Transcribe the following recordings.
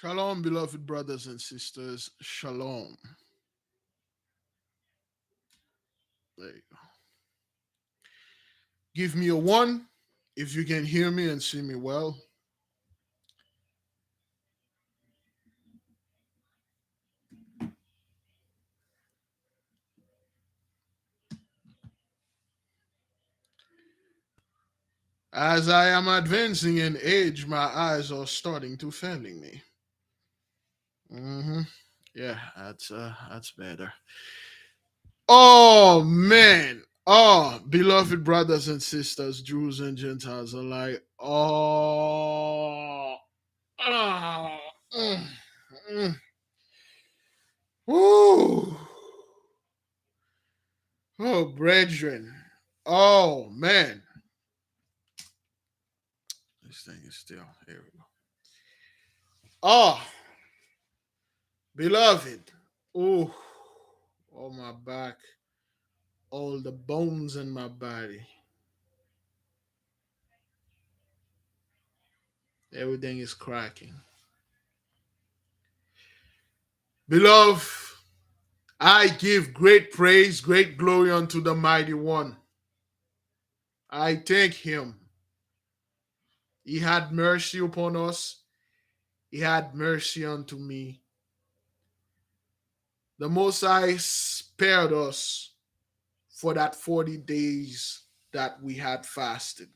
Shalom, beloved brothers and sisters. Shalom. There you go. Give me a one if you can hear me and see me well. As I am advancing in age, my eyes are starting to failing me. Yeah, that's better. Oh man. Oh, beloved brothers and sisters, Jews and Gentiles alike. Oh, oh, mm, mm. Woo. Oh, brethren. Oh man. This thing is still here we go. Oh, beloved. Oh, oh my back. All the bones in my body. Everything is cracking. Beloved, I give great praise, great glory unto the mighty one. I thank him. He had mercy upon us. He had mercy unto me. The Most High spared us for that 40 days that we had fasted.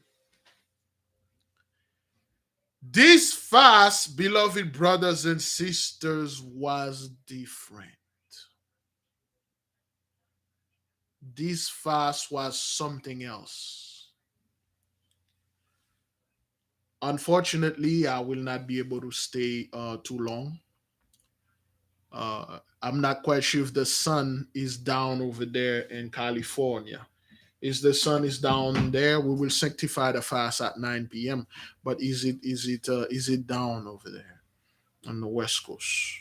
This fast, beloved brothers and sisters, was different. This fast was something else. Unfortunately, I will not be able to stay too long. I'm not quite sure if the sun is down over there in California. Is the sun is down there? We will sanctify the fast at 9 p.m. But is it down over there on the West Coast?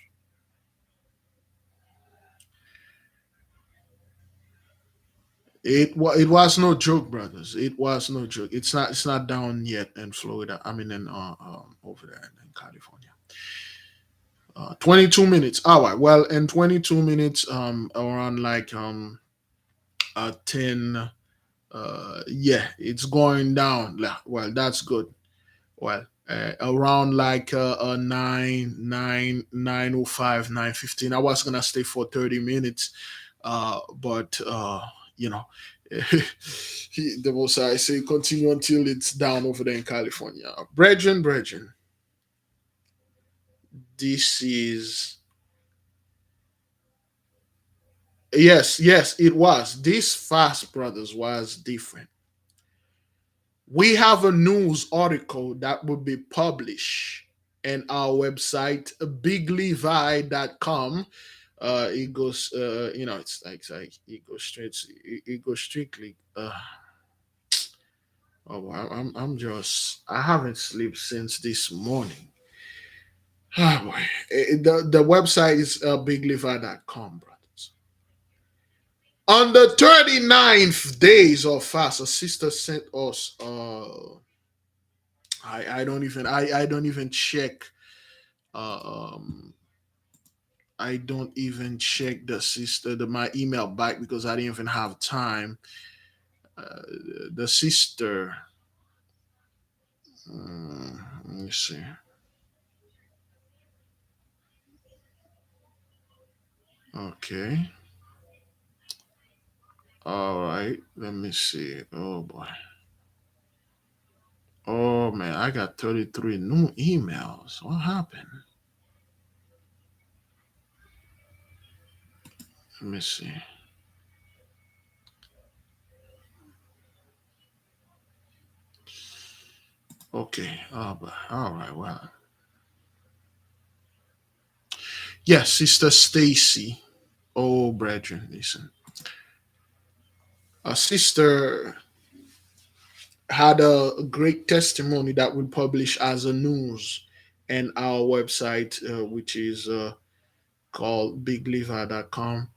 It was no joke, brothers. It was no joke. It's not down yet in Florida. I mean in over there in California. 22 minutes. All right. Well, in 22 minutes, around like 10. Yeah, it's going down. Well, that's good. Well, around like 9:05, 9:15. I was gonna stay for 30 minutes, but you know, the most I say continue until it's down over there in California. Brethren, this is Yes, yes, it was. This fast, brothers, was different. We have a news article that will be published in our website, biglevi.com. It goes, it's like it goes straight, it goes strictly. Oh, I haven't slept since this morning. Oh boy. The website is biglevi.com, brothers. On the 39th days of fast, a sister sent us I don't even check uh, um I don't even check my email back because I didn't even have time. Uh, the sister, let me see. Okay, all right. Let me see. Oh boy. Oh man, I got 33 new emails. What happened? Let me see. Okay. Oh, but all right. Well, yes, Sister Stacy. Oh, brethren, listen. A sister had a great testimony that we publish as a news and our website, which is called bigliver.com.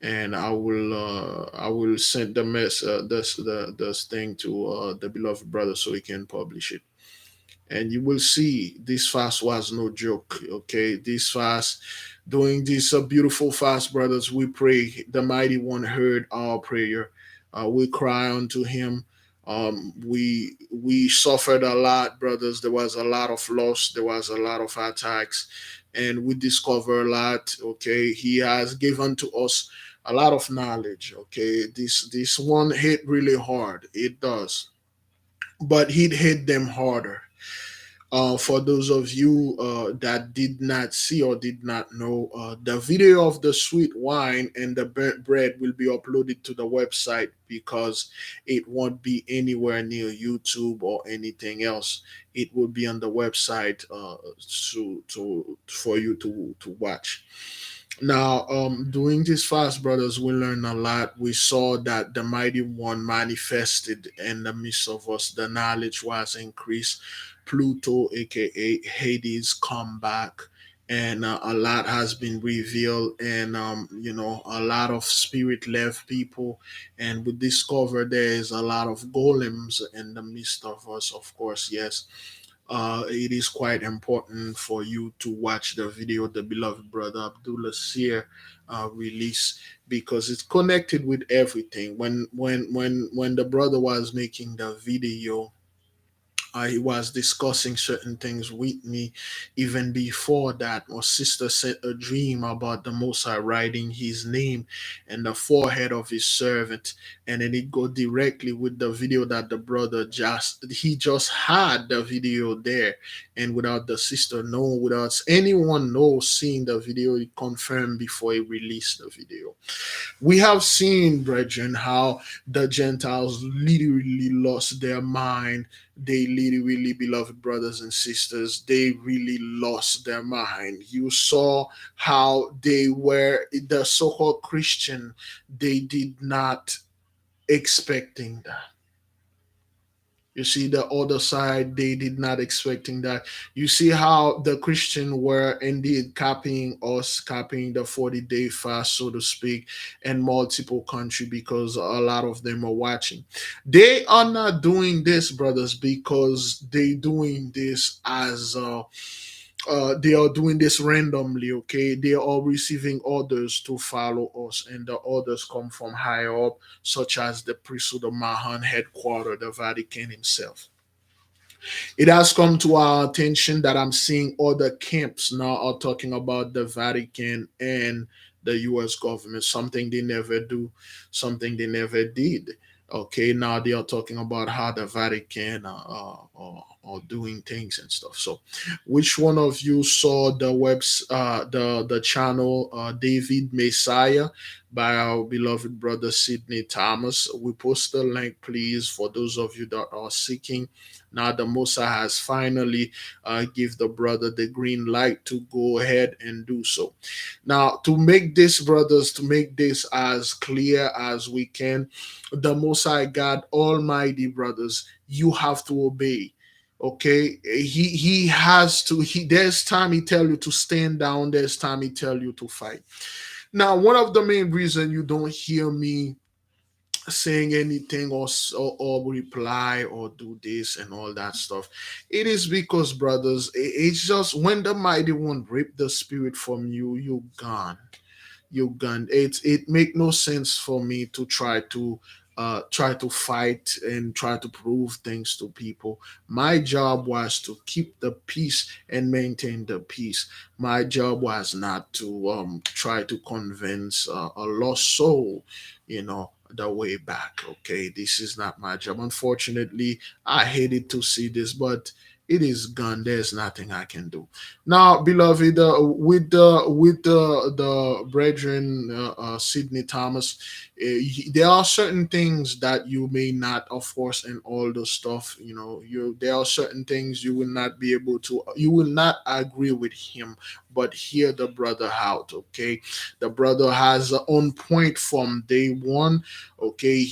And I will send this thing to the beloved brother so he can publish it. And you will see this fast was no joke. Okay, this fast, doing this beautiful fast, brothers, we pray the mighty one heard our prayer. We cry unto him. We suffered a lot, brothers. There was a lot of loss, there was a lot of attacks, and we discover a lot. Okay, he has given to us a lot of knowledge. Okay, this one hit really hard, it does, but he'd hit them harder. For those of you that did not see or did not know, the video of the sweet wine and the burnt bread will be uploaded to the website because it won't be anywhere near YouTube or anything else. It will be on the website for you to watch. Now, doing this fast, brothers, we learned a lot. We saw that the mighty one manifested in the midst of us. The knowledge was increased. Pluto, aka Hades, come back, and a lot has been revealed. And a lot of spirit-led people, and we discover there is a lot of golems in the midst of us. Of course, yes, it is quite important for you to watch the video the beloved brother Abdullah Seer release, because it's connected with everything. When the brother was making the video, he was discussing certain things with me. Even before that, my sister sent a dream about the Most High writing his name and the forehead of his servant, and then it go directly with the video that the brother just had the video there, and without the sister know, without anyone know seeing the video, it confirmed before he released the video. We have seen, brethren, how the Gentiles literally lost their mind. They literally, beloved brothers and sisters, they really lost their mind. You saw how they were, the so called Christian, they did not expecting that. You see the other side, they did not expecting that. You see how the Christian were indeed copying us, copying the 40-day fast, so to speak, in multiple country, because a lot of them are watching. They are not doing this, brothers, because they doing this as they are doing this randomly. Okay, they are receiving orders to follow us, and the orders come from higher up, such as the priesthood of Mahan headquarter, the Vatican himself. It has come to our attention that I'm seeing other camps now are talking about the Vatican and the US government, something they never do, something they never did. Okay, now they are talking about how the Vatican or doing things and stuff. So, which one of you saw the channel David Messiah by our beloved brother Sidney Thomas? We post the link, please, for those of you that are seeking. Now the Musa has finally give the brother the green light to go ahead and do so. Now, to make this, brothers, to make this as clear as we can, the Most High God Almighty, brothers, you have to obey. Okay, he has to. He there's time he tell you to stand down. There's time he tell you to fight. Now, one of the main reason you don't hear me saying anything or reply or do this and all that stuff, it is because, brothers, it's just when the mighty one rip the spirit from you, you gone, you gun. It make no sense for me to try to fight and try to prove things to people. My job was to keep the peace and maintain the peace. My job was not to try to convince a lost soul, the way back. Okay, this is not my job. Unfortunately, I hated to see this, but it is gone. There's nothing I can do. Now, beloved, with the brethren Sidney Thomas, there are certain things that you may not, of course, and all the stuff. You there are certain things you will not be able to. You will not agree with him, but hear the brother out. Okay, the brother has on point from day one. Okay,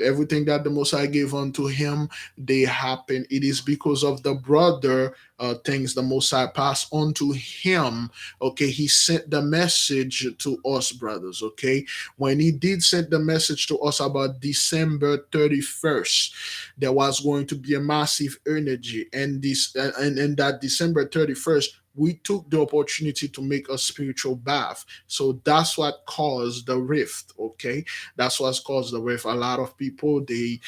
everything that the Most High gave unto him, they happen. It is because of the brother things the Most High passed on to him. Okay, he sent the message to us, brothers. Okay, when he did send the message to us about December 31st, there was going to be a massive energy, and and that December 31st. We took the opportunity to make a spiritual bath. So that's what caused the rift. Okay, that's what's caused the rift. A lot of people they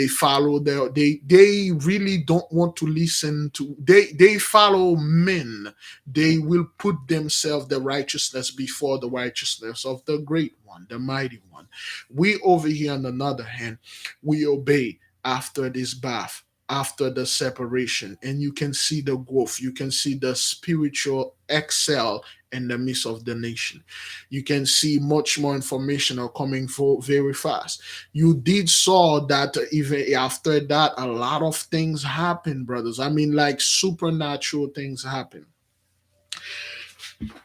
follow they really don't want to listen to they follow men. They will put themselves the righteousness before the righteousness of the great one, the mighty one. We over here on the other hand, we obey after this bath, after the separation, and you can see the growth, you can see the spiritual excel in the midst of the nation. You can see much more information are coming for very fast. You did saw that even after that, a lot of things happen, brothers. I mean, like supernatural things happen.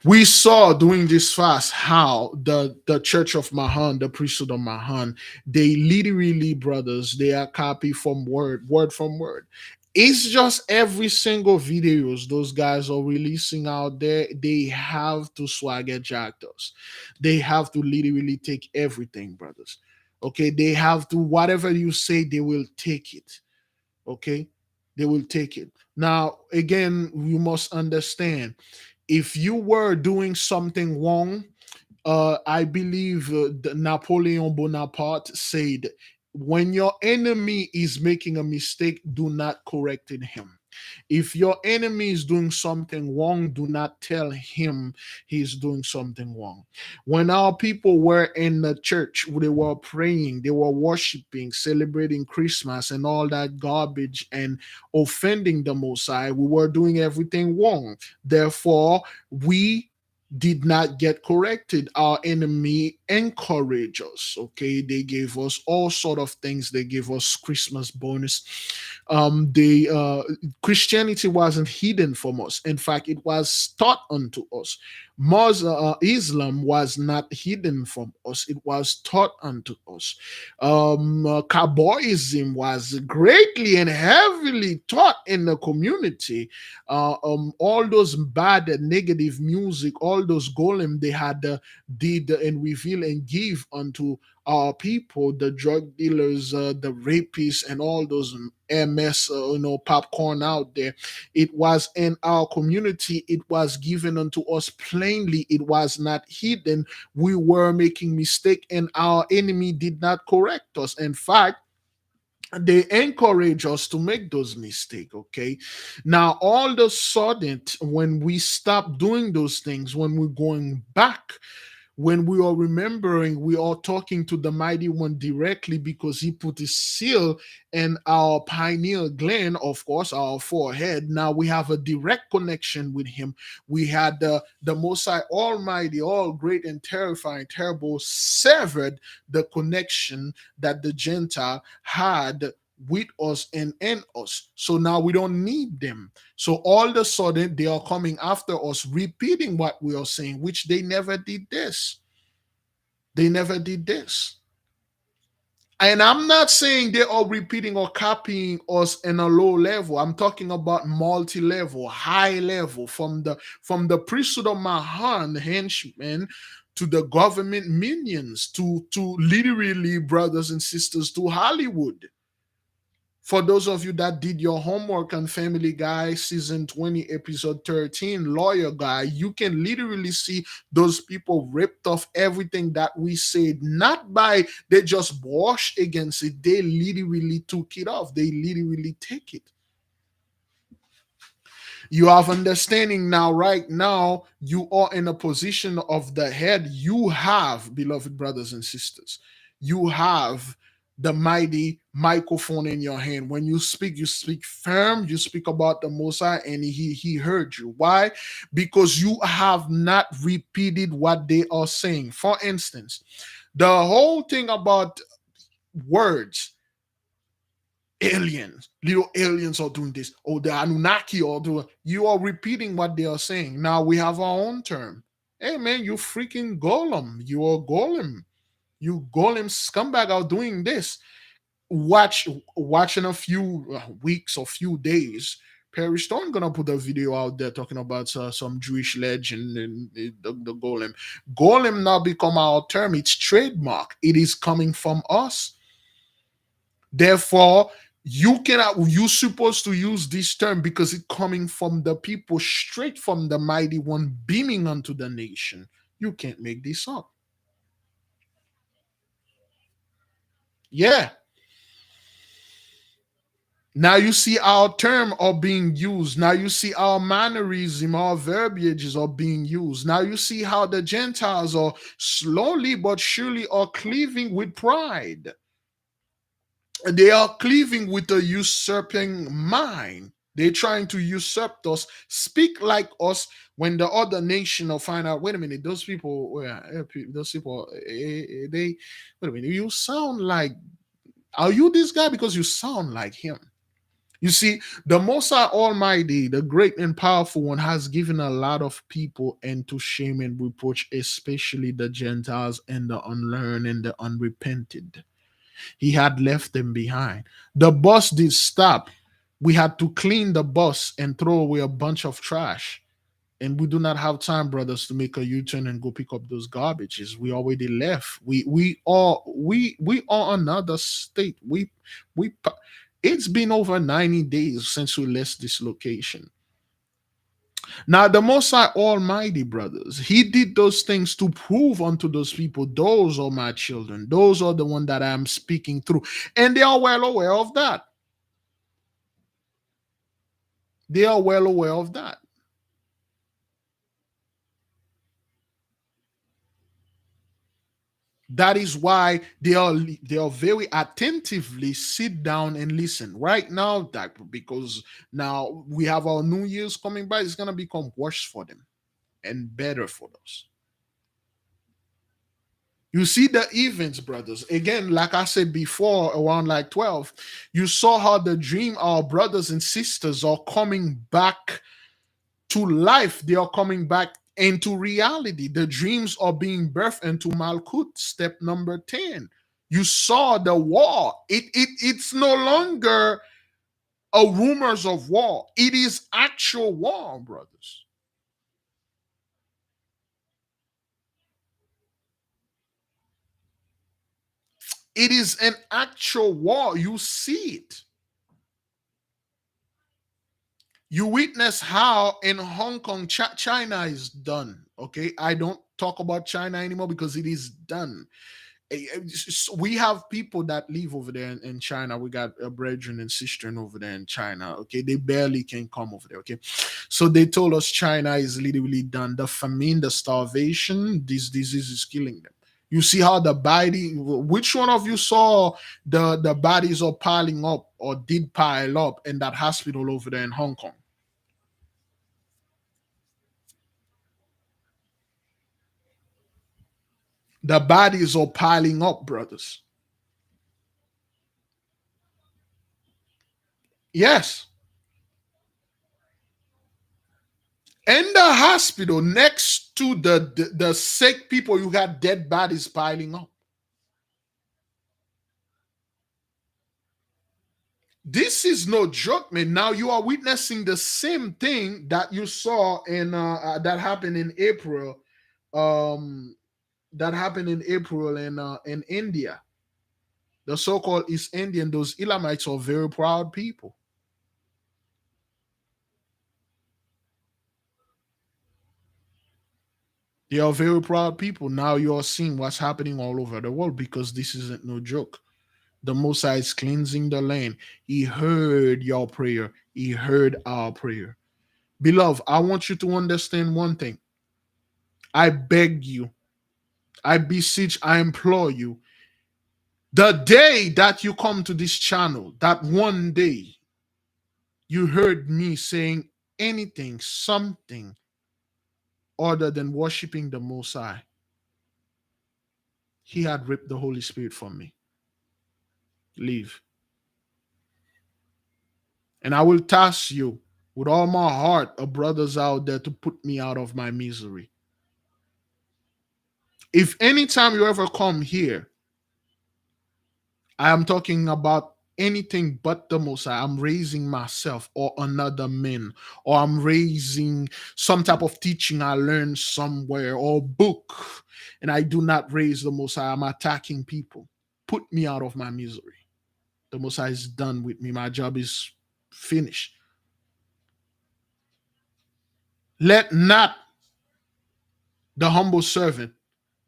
We saw during this fast how the church of Mahan, the priesthood of Mahan, they literally, brothers, they are copy from word from word. It's just every single videos those guys are releasing out there, they have to swagger jack us. They have to literally take everything, brothers. Okay, they have to, whatever you say, they will take it. Okay, they will take it. Now, again, you must understand, if you were doing something wrong, I believe Napoleon Bonaparte said, when your enemy is making a mistake, do not correct him. If your enemy is doing something wrong, do not tell him he's doing something wrong. When our people were in the church, they were praying, they were worshiping, celebrating Christmas, and all that garbage and offending the Most High, we were doing everything wrong. Therefore, we did not get corrected. Our enemy encouraged us. Okay, they gave us all sort of things. They gave us Christmas bonus. They Christianity wasn't hidden from us. In fact, it was taught unto us. Islam was not hidden from us. It was taught unto us. Cowboyism was greatly and heavily taught in the community. All those bad and negative music, all those golem they had did and reveal and give unto our people, the drug dealers, the rapists, and all those MS, popcorn out there. It was in our community. It was given unto us plainly. It was not hidden. We were making mistake, and our enemy did not correct us. In fact, they encourage us to make those mistakes. Okay, now all of a sudden when we stop doing those things, when we're going back, When we are remembering, we are talking to the mighty one directly because he put his seal in our pineal gland, of course, our forehead. Now we have a direct connection with him. We had the Most High Almighty, all great and terrifying, terrible, severed the connection that the Gentile had with us and in us. So now we don't need them. So all of a sudden they are coming after us, repeating what we are saying, which they never did this. They never did this. And I'm not saying they are repeating or copying us in a low level. I'm talking about multi-level, high level, from the priesthood of Mahan henchmen to the government minions to literally brothers and sisters to Hollywood. For those of you that did your homework on Family Guy season 20, episode 13, Lawyer Guy, you can literally see those people ripped off everything that we said, not by they just wash against it, they literally took it off, they literally take it. You have understanding now. Right now you are in a position of the head. You have, beloved brothers and sisters, you have the mighty microphone in your hand. When you speak firm, you speak about the Most High, and he heard you. Why? Because you have not repeated what they are saying. For instance, the whole thing about words, aliens, little aliens are doing this, or the Anunnaki are doing. You are repeating what they are saying. Now we have our own term. Hey man, you freaking golem. You are golem. You golem scumbag are doing this. Watch in a few weeks or few days. Perry Stone gonna put a video out there talking about some Jewish legend and the golem. Golem now become our term. It's trademark. It is coming from us. Therefore, you supposed to use this term because it's coming from the people, straight from the mighty one, beaming unto the nation. You can't make this up. Yeah. Now you see our term are being used. Now you see our mannerism, our verbiages are being used. Now you see how the Gentiles are slowly but surely are cleaving with pride. They are cleaving with a usurping mind. They're trying to usurp us, speak like us. When the other nation will find out, wait a minute, those people, those people, they, wait a minute, you sound like, are you this guy? Because you sound like him. You see, the Most High Almighty, the great and powerful one, has given a lot of people into shame and reproach, especially the Gentiles and the unlearned and the unrepented. He had left them behind. The bus did stop. We had to clean the bus and throw away a bunch of trash. And we do not have time, brothers, to make a U-turn and go pick up those garbages. We already left. We are another state. We it's been over 90 days since we left this location. Now, the Most High Almighty, brothers, He did those things to prove unto those people, those are my children. Those are the one that I'm speaking through. And they are well aware of that. They are well aware of that. That is why they are very attentively sit down and listen right now. That because now we have our New Year's coming by, it's gonna become worse for them and better for us. You see the events, brothers. Again, like I said before, around like 12, you saw how the dream, our brothers and sisters are coming back to life. They are coming back into reality. The dreams are being birthed into Malkut, step number 10. You saw the war. It's no longer a rumors of war. It is actual war, brothers. It is an actual war. You see it. You witness how in Hong Kong, China is done. Okay, I don't talk about China anymore because it is done. We have people that live over there in China. We got a brethren and sister over there in China. Okay, they barely can come over there. Okay, so they told us China is literally done. The famine, the starvation, this disease is killing them. You see how the body. Which one of you saw the bodies are piling up or did pile up in that hospital over there in Hong Kong? The bodies are piling up, brothers. Yes. In the hospital next to the sick people, you got dead bodies piling up. This is no joke, man. Now you are witnessing the same thing that you saw in that happened in April. Um, that happened in April in India. The so-called East Indian, those Elamites are very proud people. They are very proud people. Now you are seeing what's happening all over the world because this isn't no joke. The Messiah is cleansing the land. He heard your prayer. He heard our prayer. Beloved, I want you to understand one thing. I beg you, I beseech, I implore you. The day that you come to this channel, that one day you heard me saying anything, something other than worshiping the Most High, He had ripped the Holy Spirit from me. Leave. And I will task you with all my heart of brothers out there to put me out of my misery. If anytime you ever come here, I am talking about anything but the Most High. I'm raising myself or another man, or I'm raising some type of teaching I learned somewhere or book, and I do not raise the Most High. I'm attacking people. Put me out of my misery. The Most High is done with me. My job is finished. Let not the humble servant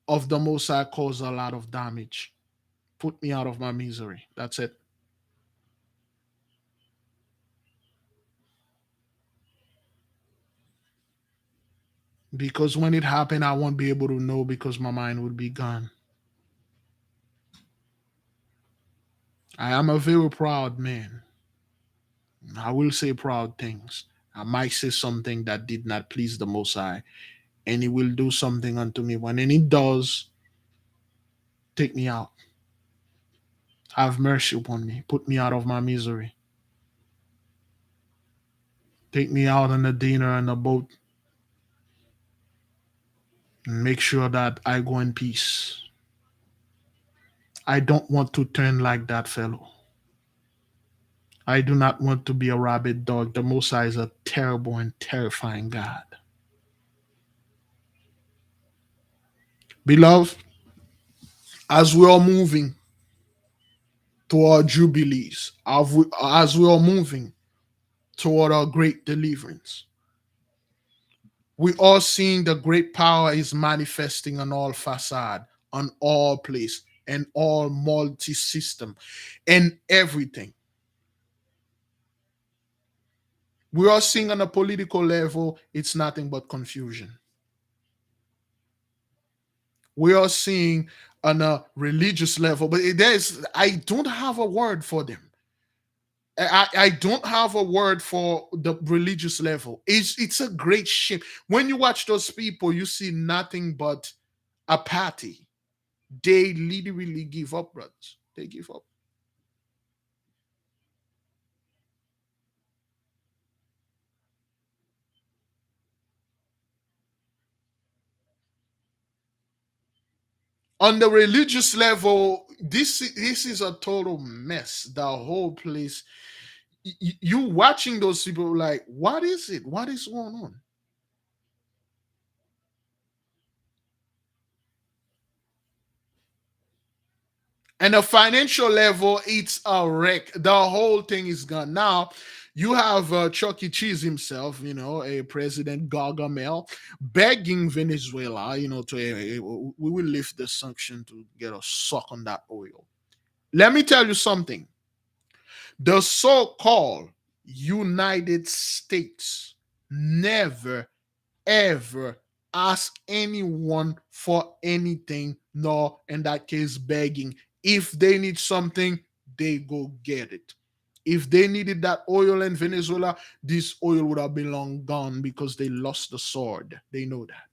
of the Most High cause a lot of damage. Put me out of my misery. That's it. Because when it happened, I won't be able to know because my mind would be gone. I am a very proud man. I will say proud things. I might say something that did not please the Most High, and He will do something unto me. When He does, take me out. Have mercy upon me. Put me out of my misery. Take me out on a dinner and a boat. And make sure that I go in peace. I don't want to turn like that fellow. I do not want to be a rabid dog. The Most High is a terrible and terrifying God. Beloved, as we are moving toward jubilees, as we are moving toward our great deliverance, we are seeing the great power is manifesting on all facade, on all place, and all multi-system, and everything. We are seeing on a political level, it's nothing but confusion. We are seeing on a religious level, but there's I don't have a word for them. I don't have a word for the religious level. It's a great shame. When you watch those people, you see nothing but apathy. They literally give up, brothers. They give up. On the religious level, this is a total mess. The whole place. You watching those people like, what is it? What is going on? And a financial level, it's a wreck. The whole thing is gone. Now, You have Chuck E. Cheese himself, a President Gargamel, begging Venezuela, we will lift the sanction to get a suck on that oil. Let me tell you something. The so called United States never ever ask anyone for anything, nor in that case begging. If they need something, they go get it. If they needed that oil in Venezuela, this oil would have been long gone because they lost the sword. They know that.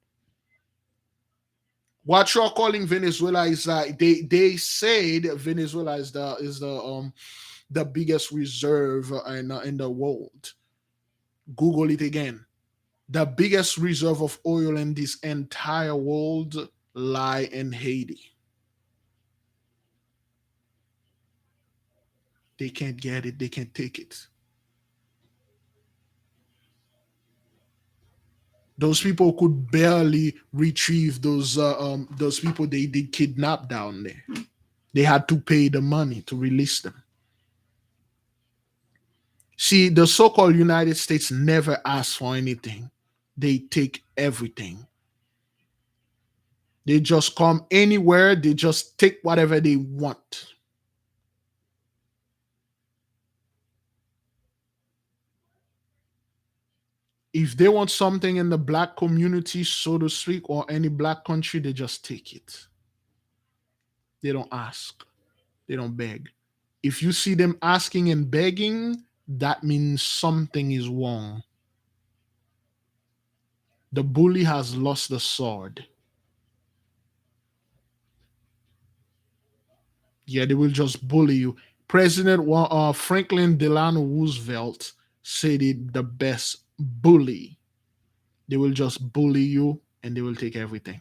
What you're calling Venezuela is they said Venezuela is the biggest reserve in the world. Google it again. The biggest reserve of oil in this entire world lie in Haiti. They can't get it. They can't take it. Those people could barely retrieve those people they did kidnap down there. They had to pay the money to release them. See, the so-called United States never ask for anything. They take everything. They just come anywhere. They just take whatever they want. If they want something in the black community, so to speak, or any black country, they just take it. They don't ask. They don't beg. If you see them asking and begging, that means something is wrong. The bully has lost the sword. Yeah, they will just bully you. President Franklin Delano Roosevelt said it the best: bully. They will just bully you and they will take everything.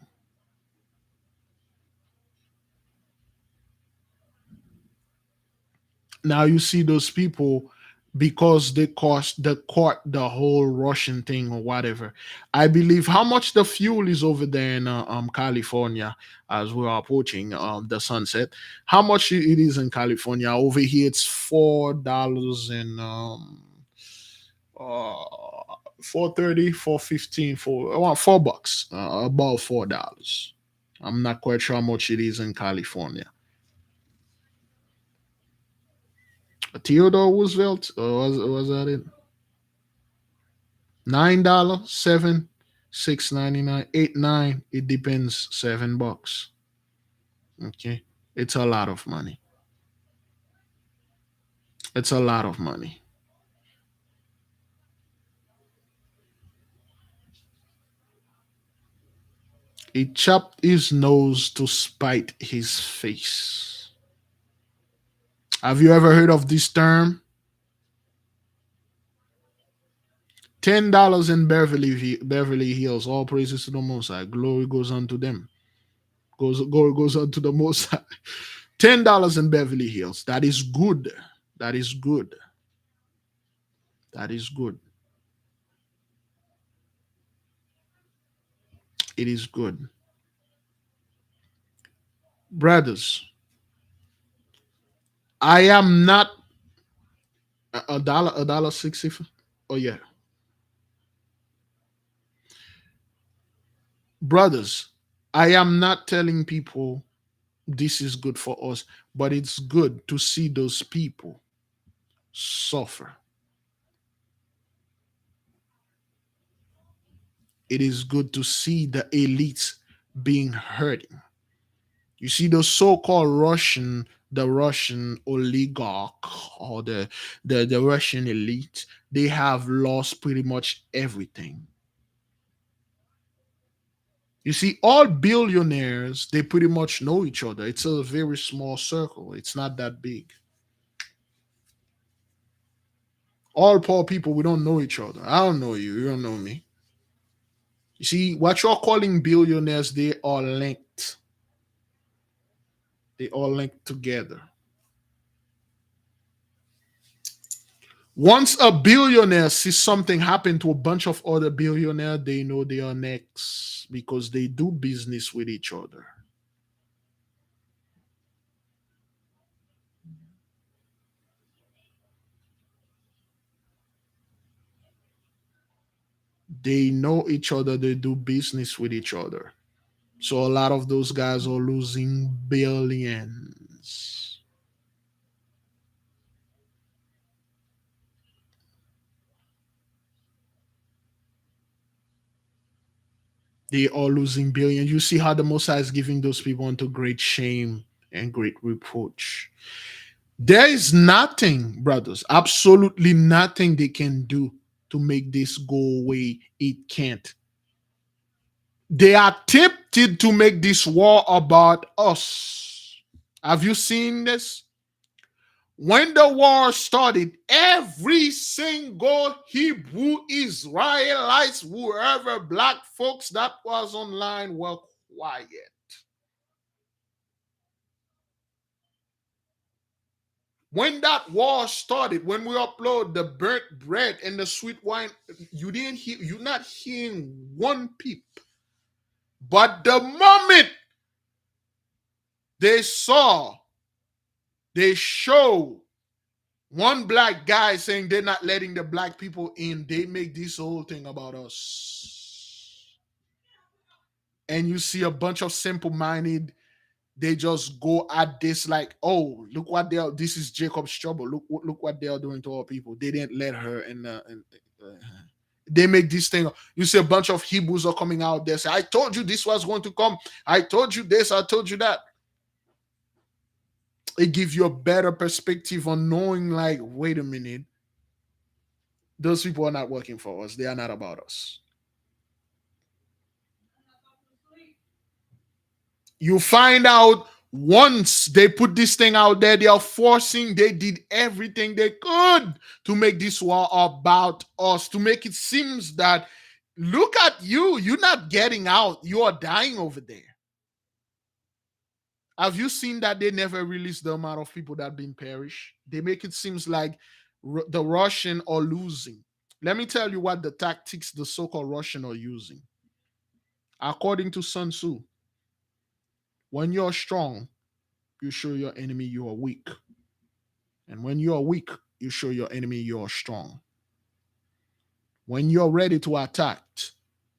Now you see those people because they cost the court the whole Russian thing or whatever. I believe how much the fuel is over there in California as we are approaching the sunset. How much it is in California over here? It's $4 and uh 4.30, 4.15, for around $4, about $4. I'm not quite sure how much it is in California. Theodore Roosevelt, was that it? $9, seven, 6.99, 8, 9. It depends. $7. Okay, it's a lot of money. It's a lot of money. He chopped his nose to spite his face. Have you ever heard of this term? $10 in Beverly Hills. All praises to the Most High. Glory goes unto them. Glory goes unto the Most High. $10 in Beverly Hills. That is good. That is good. That is good. It is good. Brothers, I am not a dollar 60. Oh yeah. Brothers, I am not telling people this is good for us, but it's good to see those people suffer. It is good to see the elites being hurt. You see those so-called the Russian oligarch or the Russian elite, they have lost pretty much everything. You see, all billionaires, they pretty much know each other. It's a very small circle. It's not that big. All poor people, we don't know each other. I don't know you. You don't know me. You see, what you're calling billionaires, they are linked. They all linked together. Once a billionaire sees something happen to a bunch of other billionaires, they know they are next because they do business with each other. They know each other, they do business with each other. So a lot of those guys are losing billions. They are losing billions. You see how the Most High is giving those people into great shame and great reproach. There is nothing, brothers, absolutely nothing they can do to make this go away. It can't. They are tempted to make this war about us. Have you seen this? When the war started, every single Hebrew Israelites, whoever black folks that was online were quiet. When that war started, when we upload the burnt bread and the sweet wine, you're not hearing one peep. But the moment they saw, they show one black guy saying they're not letting the black people in, they make this whole thing about us. And you see a bunch of simple-minded, they just go at this like, oh, look what they are. This is Jacob's trouble. Look what they are doing to our people. They didn't let her, and they make this thing. You see a bunch of Hebrews are coming out there say, I told you this was going to come. I told you this. I told you that. It gives you a better perspective on knowing, like, wait a minute, those people are not working for us. They are not about us. You find out once they put this thing out there, they are forcing, they did everything they could to make this war about us, to make it seems that look at you, you're not getting out, you are dying over there. Have you seen that they never released the amount of people that been perished? They make it seems like the Russian are losing. Let me tell you what the tactics the so-called Russian are using. According to Sun Tzu, when you're strong, you show your enemy you are weak. And when you are weak, you show your enemy you are strong. When you're ready to attack,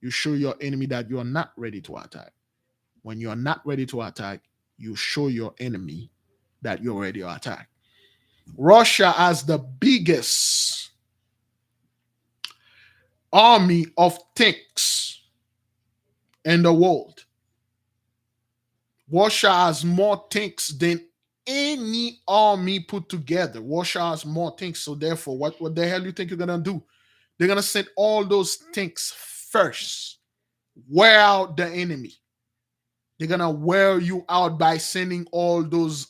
you show your enemy that you are not ready to attack. When you are not ready to attack, you show your enemy that you're ready to attack. Russia has the biggest army of tanks in the world. Russia has more tanks than any army put together. Russia has more tanks. So therefore, what the hell do you think you're gonna do? They're gonna send all those tanks first. Wear out the enemy. They're gonna wear you out by sending all those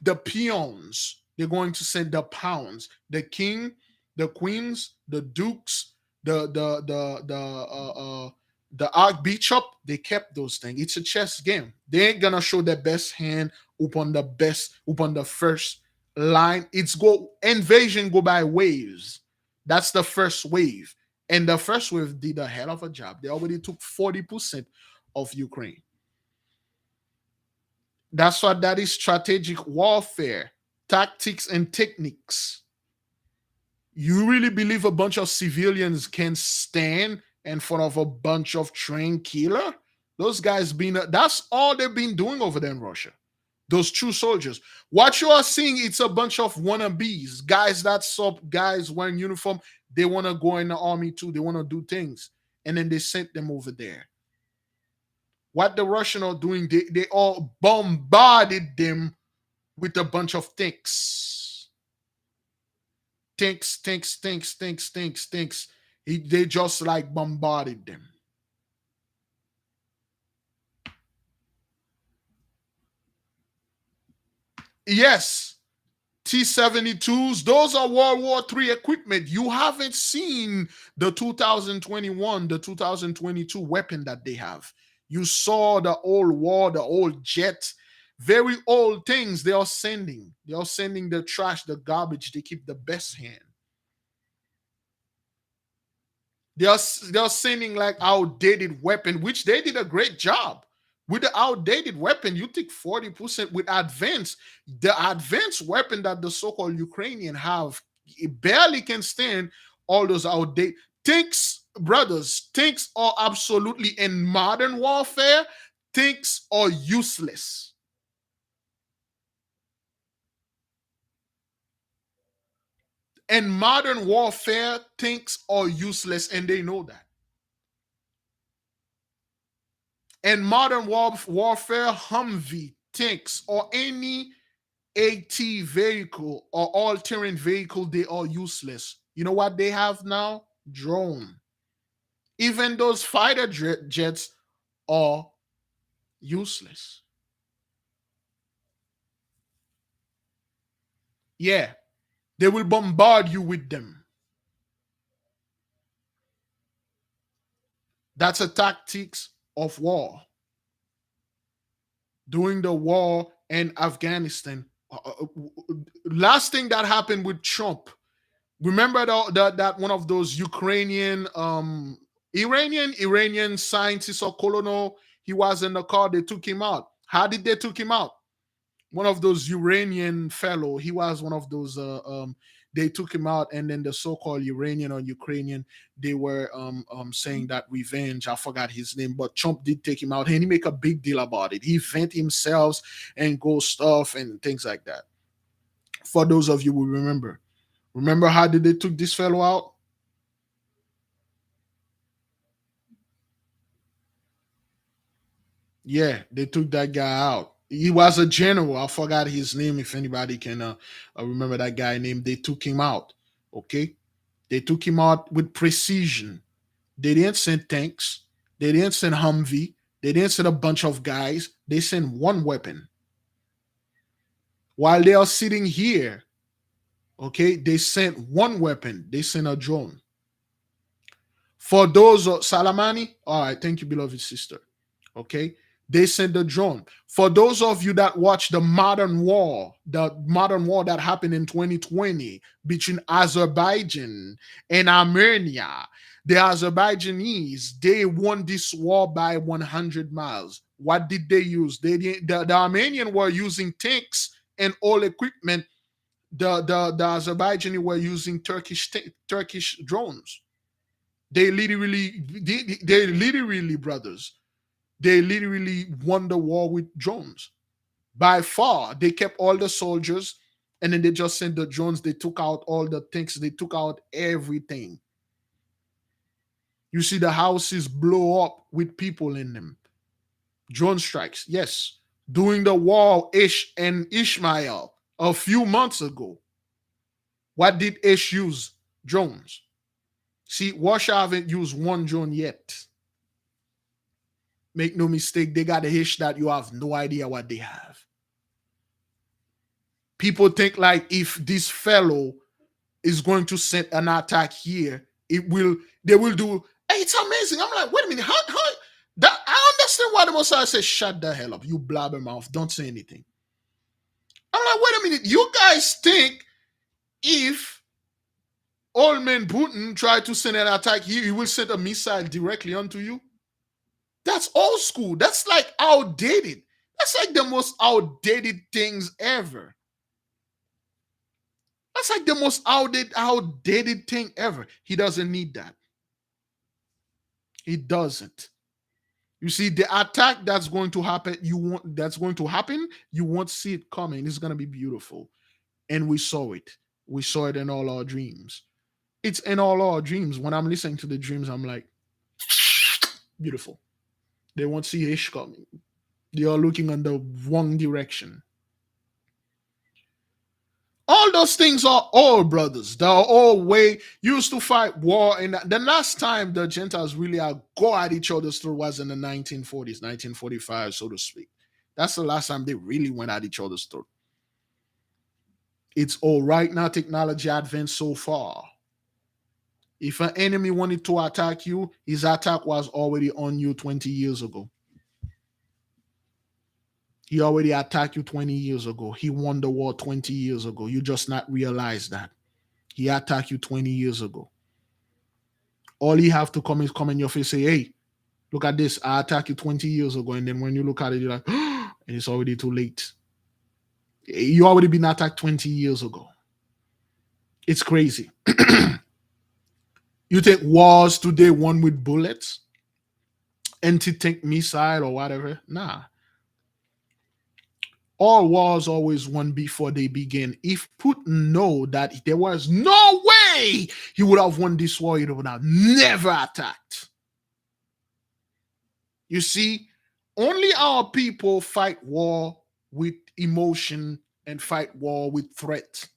the peons. They're going to send the pounds, the king, the queens, the dukes, the archbishop. They kept those things. It's a chess game. They ain't gonna show their best hand upon the first line. It's go invasion go by waves. That's the first wave. And the first wave did a hell of a job. They already took 40% of Ukraine. That's what that is, strategic warfare, tactics and techniques. You really believe a bunch of civilians can stand in front of a bunch of trained killer? Those guys that's all they've been doing over there in Russia. Those true soldiers. What you are seeing, it's a bunch of wannabes, guys guys wearing uniform. They want to go in the army too. They want to do things. And then they sent them over there. What the Russians are doing, they all bombarded them with a bunch of tanks. Tanks. They just like bombarded them. Yes, T-72s, those are World War III equipment. You haven't seen the 2021, the 2022 weapon that they have. You saw the old war, the old jets, very old things they are sending. They are sending the trash, the garbage. They keep the best hand. They're sending like outdated weapon, which they did a great job. With the outdated weapon, you take 40% with advanced. The advanced weapon that the so-called Ukrainian have, it barely can stand all those outdated. Tanks, brothers, tanks are absolutely in modern warfare, tanks are useless. In modern warfare, tanks are useless, and they know that. In modern warfare, Humvee, tanks, or any AT vehicle or all-terrain vehicle, they are useless. You know what they have now? Drone. Even those fighter jets are useless. Yeah, they will bombard you with them. That's a tactics of war. During the war in Afghanistan, last thing that happened with Trump. Remember that one of those Ukrainian, Iranian scientist or colonel. He was in the car. They took him out. How did they took him out? One of those Uranian fellow. He was one of those. They took him out, and then the so-called Iranian or Ukrainian, they were saying that revenge. I forgot his name, but Trump did take him out, and he make a big deal about it. He vent himself and go stuff and things like that. For those of you who remember how did they took this fellow out? Yeah, they took that guy out. He was a general. I forgot his name. If anybody can remember that guy name, they took him out. Okay, they took him out with precision. They didn't send tanks. They didn't send Humvee. They didn't send a bunch of guys. They sent one weapon. While they are sitting here, okay, they sent one weapon. They sent a drone. For those Salamani, all right, thank you, beloved sister. Okay, they sent the drone. For those of you that watch the modern war that happened in 2020 between Azerbaijan and Armenia, the Azerbaijanis, they won this war by 100 miles. What did they use? The Armenian were using tanks and all equipment. The Azerbaijani were using Turkish drones. They literally, brothers, they literally won the war with drones. By far, they kept all the soldiers, and then they just sent the drones. They took out all the things. They took out everything. You see the houses blow up with people in them. Drone strikes, yes. During the war, Ish and Ishmael a few months ago, what did Ish use? Drones. See, Russia haven't used one drone yet. Make no mistake, they got a Ish that you have no idea what they have. People think like if this fellow is going to send an attack here, they will do. Hey, it's amazing. I'm like, wait a minute, how that I understand why the Messiah says, shut the hell up, you blabbermouth, don't say anything. I'm like, wait a minute, you guys think if old man Putin tried to send an attack here, he will send a missile directly onto you? That's old school. That's like outdated. That's like the most outdated things ever. That's like the most outdated thing ever. He doesn't need that. He doesn't. You see, the attack that's going to happen, you won't see it coming. It's gonna be beautiful. And we saw it. We saw it in all our dreams. It's in all our dreams. When I'm listening to the dreams, I'm like, beautiful. They won't see Ish coming. They are looking in the wrong direction. All those things are all brothers. They are all way used to fight war. And the last time the Gentiles really go at each other's throat was in the 1940s, 1945, so to speak. That's the last time they really went at each other's throat. It's all right now. Technology advanced so far. If an enemy wanted to attack you, his attack was already on you 20 years ago. He already attacked you 20 years ago. He won the war 20 years ago. You just not realize that. He attacked you 20 years ago. All he have to come is come in your face, say, hey, look at this. I attacked you 20 years ago. And then when you look at it, you're like, and it's already too late. You already been attacked 20 years ago. It's crazy. You think wars today won with bullets, anti-tank missile or whatever? Nah. All wars always won before they begin. If Putin know that there was no way he would have won this war, he would have never attacked. You see, only our people fight war with emotion and fight war with threat.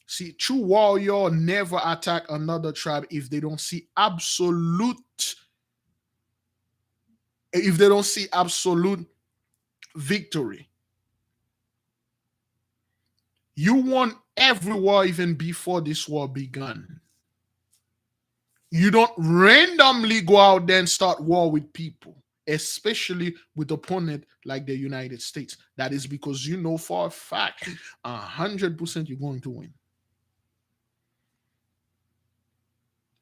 See, true warrior never attack another tribe if they don't see absolute victory. You won every war even before this war began. You don't randomly go out there and start war with people, especially with opponent like the United States. That is because you know for a fact 100% you're going to win.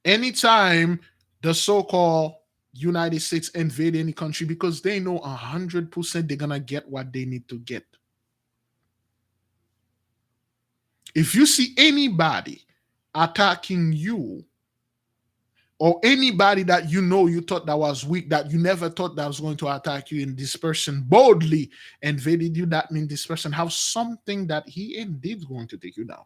Anytime the so-called United States invade any country, because they know 100% they're gonna get what they need to get. If you see anybody attacking you, or anybody that you know you thought that was weak, that you never thought that was going to attack you, and this person boldly invaded you, that means this person has something that he indeed going to take you down.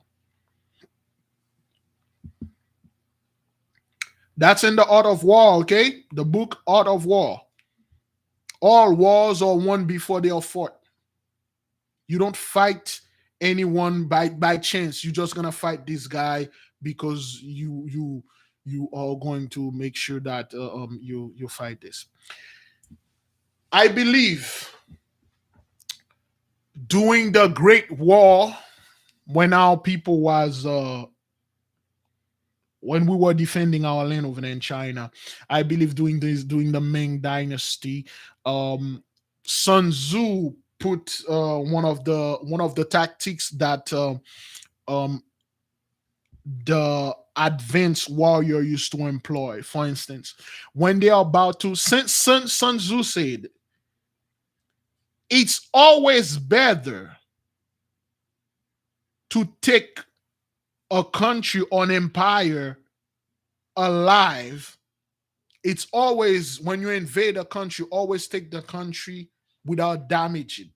That's in the Art of War, okay? The book Art of War. All wars are won before they are fought. You don't fight anyone by chance. You're just gonna fight this guy because you are going to make sure that you fight this. I believe during the Great War, when our people was when we were defending our land over there in China, I believe during the Ming Dynasty, Sun Tzu put one of the tactics that um, the advanced warrior used to employ. For instance, when they are about to, Sun Tzu said, it's always better to take a country or an empire alive. It's always, when you invade a country, always take the country without damaging.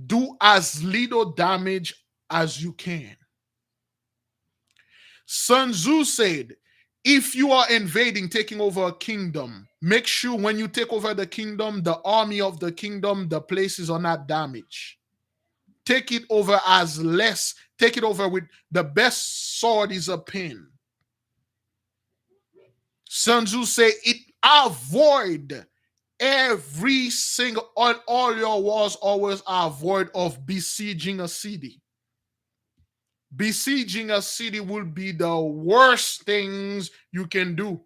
Do as little damage as you can. Sun Tzu said, if you are invading, taking over a kingdom, make sure when you take over the kingdom, the army of the kingdom, the places are not damaged. Take it over take it over with the best sword is a pen. Sun Tzu say it avoid every single, on all your wars, always avoid of besieging a city. Besieging a city will be the worst things you can do.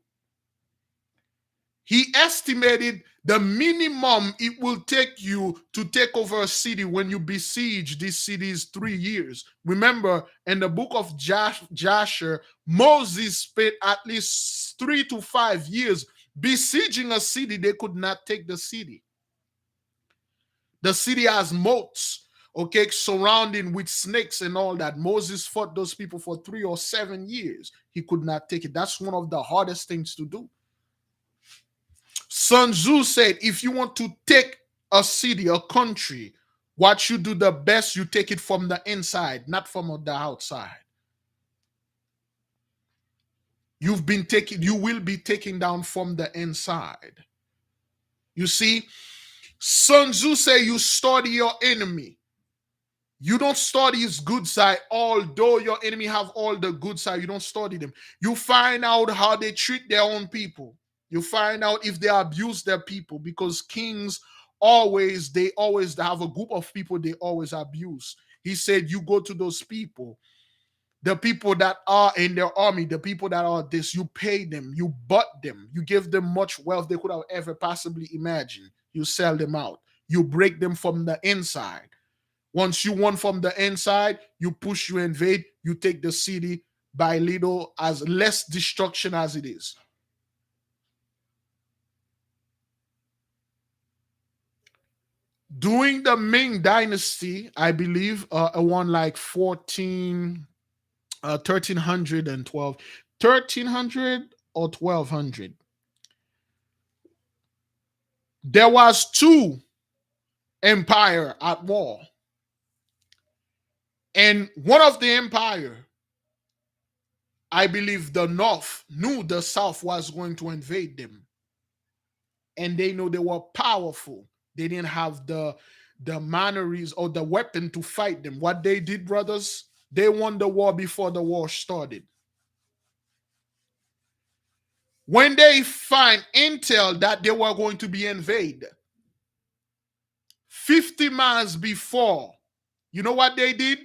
He estimated the minimum it will take you to take over a city when you besiege this city is 3 years. Remember, in the book of Jasher, Moses spent at least 3 to 5 years besieging a city. They could not take the city. The city has moats, okay, surrounding with snakes and all that. Moses fought those people for 3 or 7 years. He could not take it. That's one of the hardest things to do. Sun Tzu said, if you want to take a city, a country, what you do the best, you take it from the inside, not from the outside. You will be taken down from the inside. You see, Sun Tzu say you study your enemy. You don't study his good side, although your enemy have all the good side. You don't study them. You find out how they treat their own people. You find out if they abuse their people, because kings they always have a group of people they always abuse. He said, you go to those people, the people that are in their army, the people that are this, you pay them, you butt them, you give them much wealth they could have ever possibly imagined. You sell them out, you break them from the inside. Once you won from the inside, you push, you invade, you take the city by little, as less destruction as it is. During the Ming Dynasty, I believe, around like 1312, 1300 or 1200, there was two empire at war. And one of the empire, I believe the North knew the South was going to invade them. And they know they were powerful. They didn't have the manneries or the weapon to fight them. What they did, brothers, they won the war before the war started. When they find intel that they were going to be invaded, 50 miles before, you know what they did?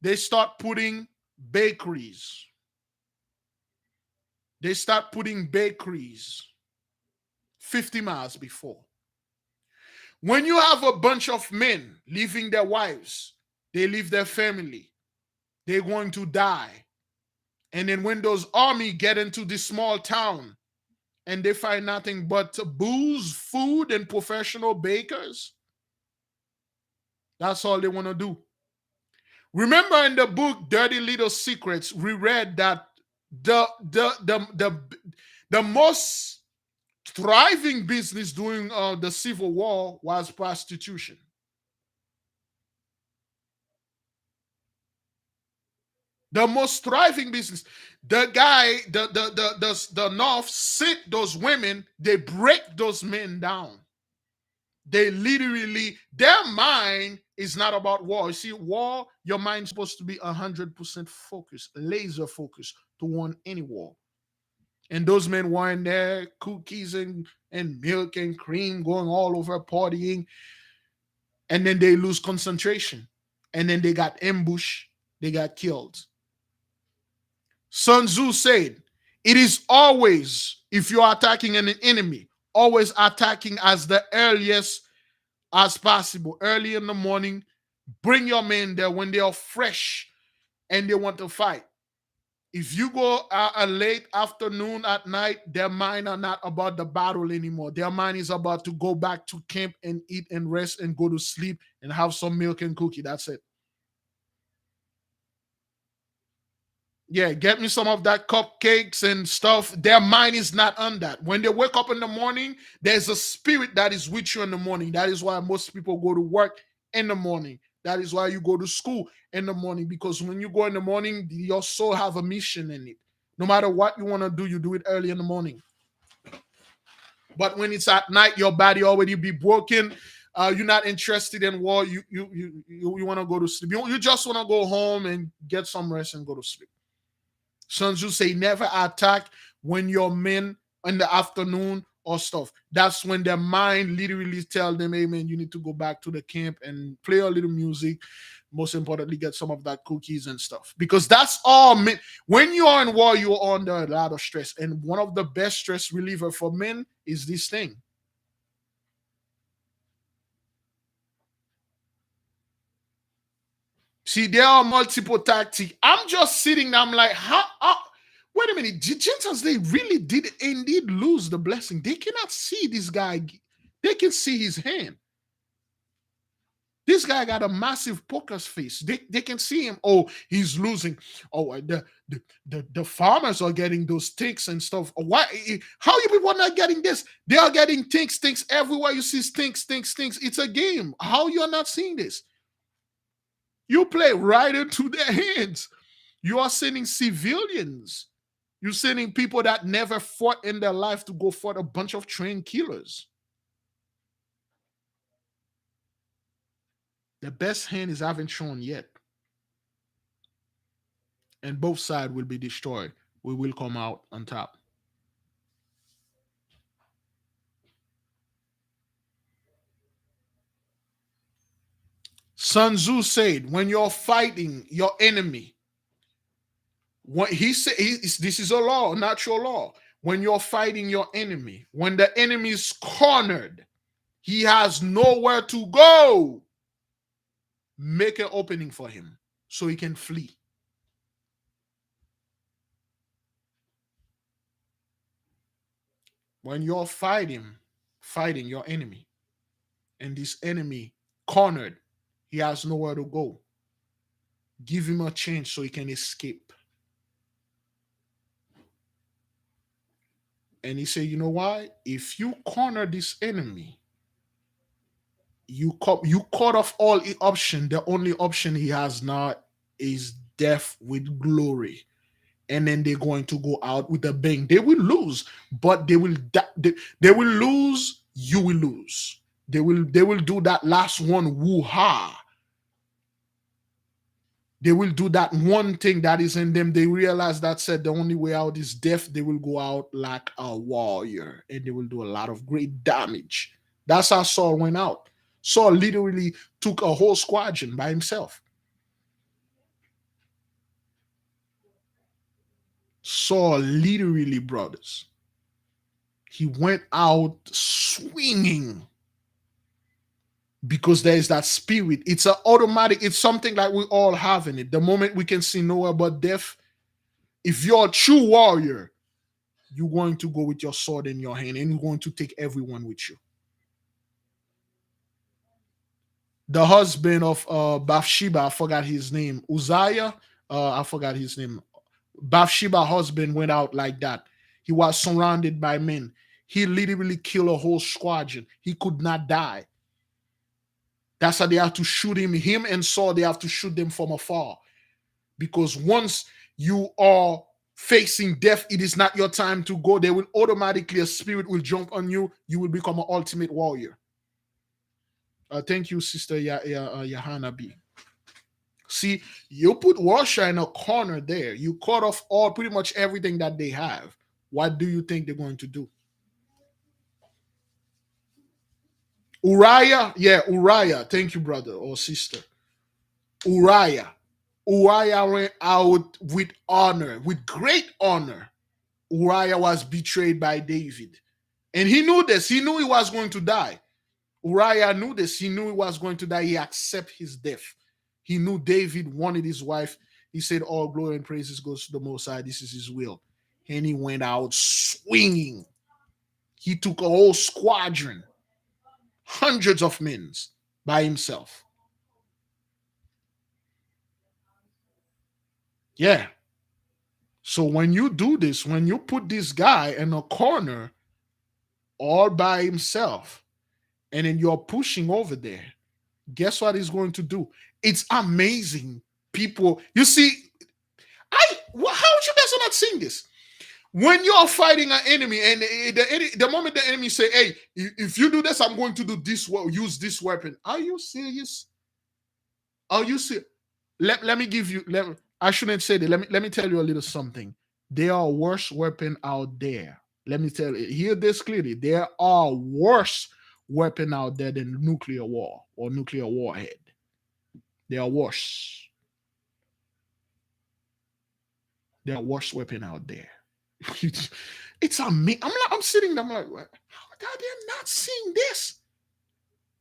They start putting bakeries. They start putting bakeries 50 miles before. When you have a bunch of men leaving their wives, they leave their family, they're going to die. And then when those army get into this small town and they find nothing but booze, food, and professional bakers, that's all they want to do. Remember in the book Dirty Little Secrets, we read that the most thriving business during the Civil War was prostitution. The most thriving business. The guy, the North sent those women, they break those men down. They literally, their mind is not about war. You see, war, your mind's supposed to be 100% focused, laser focused to win any war. And those men were in there, cookies and milk and cream, going all over partying. And then they lose concentration. And then they got ambushed, they got killed. Sun Tzu said, it is always, if you're attacking an enemy, always attacking as the earliest as possible, early in the morning. Bring your men there when they are fresh and they want to fight. If you go a late afternoon at night, their mind are not about the battle anymore. Their mind is about to go back to camp and eat and rest and go to sleep and have some milk and cookie. That's it. Yeah, get me some of that cupcakes and stuff. Their mind is not on that. When they wake up in the morning, there's a spirit that is with you in the morning. That is why most people go to work in the morning. That is why you go to school in the morning, because when you go in the morning, your soul have a mission in it. No matter what you want to do, you do it early in the morning. But when it's at night, your body already be broken. You're not interested in war. You want to go to sleep. You just want to go home and get some rest and go to sleep. Sun Tzu say never attack when your men in the afternoon or stuff. That's when their mind literally tell them, hey man, you need to go back to the camp and play a little music. Most importantly, get some of that cookies and stuff. Because that's all men. When you are in war, you're under a lot of stress. And one of the best stress reliever for men is this thing. See, there are multiple tactics. I'm just sitting, I'm like, how wait a minute, Gentiles, they really did indeed lose the blessing. They cannot see this guy. They can see his hand. This guy got a massive poker face. They can see him. Oh, he's losing. Oh, the farmers are getting those ticks and stuff. Why? How you people are not getting this? They are getting tinks everywhere. You see tinks. It's a game. How you are not seeing this? You play right into their hands. You are sending civilians. You're sending people that never fought in their life to go fight a bunch of trained killers. The best hand is haven't shown yet. And both sides will be destroyed. We will come out on top. Sun Tzu said, when you're fighting your enemy, what he said, this is a law, a natural law. When you're fighting your enemy, when the enemy is cornered, he has nowhere to go. Make an opening for him so he can flee. When you're fighting your enemy, and this enemy cornered, he has nowhere to go. Give him a chance so he can escape. And he said, you know why? If you corner this enemy, you cut off all the option. The only option he has now is death with glory. And then they're going to go out with a bang. They will lose, but they will lose. You will lose. They will do that last one woo-ha. They will do that one thing that is in them. They realize that said the only way out is death. They will go out like a warrior and they will do a lot of great damage. That's how Saul went out. Saul literally took a whole squadron by himself. Saul literally, brothers, he went out swinging because there is that spirit. It's an automatic, it's something like we all have in it. The moment we can see nowhere but death, if you're a true warrior, you're going to go with your sword in your hand and you're going to take everyone with you. The husband of Bathsheba, I forgot his name, Uzziah, I forgot his name. Bathsheba's husband went out like that. He was surrounded by men. He literally killed a whole squadron. He could not die. That's how they have to shoot him. Him and Saul, they have to shoot them from afar. Because once you are facing death, it is not your time to go. They will automatically, a spirit will jump on you. You will become an ultimate warrior. Thank you, Sister Johanna B. See, you put Russia in a corner there. You cut off all pretty much everything that they have. What do you think they're going to do? Uriah, yeah, Uriah. Thank you, brother or sister. Uriah went out with honor, with great honor. Uriah was betrayed by David. And he knew this. He knew he was going to die. Uriah knew this. He knew he was going to die. He accepted his death. He knew David wanted his wife. He said, all glory and praises goes to the Most High. This is his will. And he went out swinging. He took a whole squadron, hundreds of men by himself. Yeah. So when you do this, when you put this guy in a corner all by himself, and then you're pushing over there, guess what he's going to do? It's amazing. People, you see, how you guys are not seeing this? When you're fighting an enemy, and the moment the enemy say, hey, if you do this, I'm going to do this, use this weapon. Are you serious? Are you serious? Let me give you, I shouldn't say that. Let me tell you a little something. There are worse weapons out there. Let me tell you, hear this clearly. There are worse weapons out there than nuclear war or nuclear warhead. They are worse. There are worse weapons out there. It's amazing. I'm sitting there, I'm like, how are they not seeing this?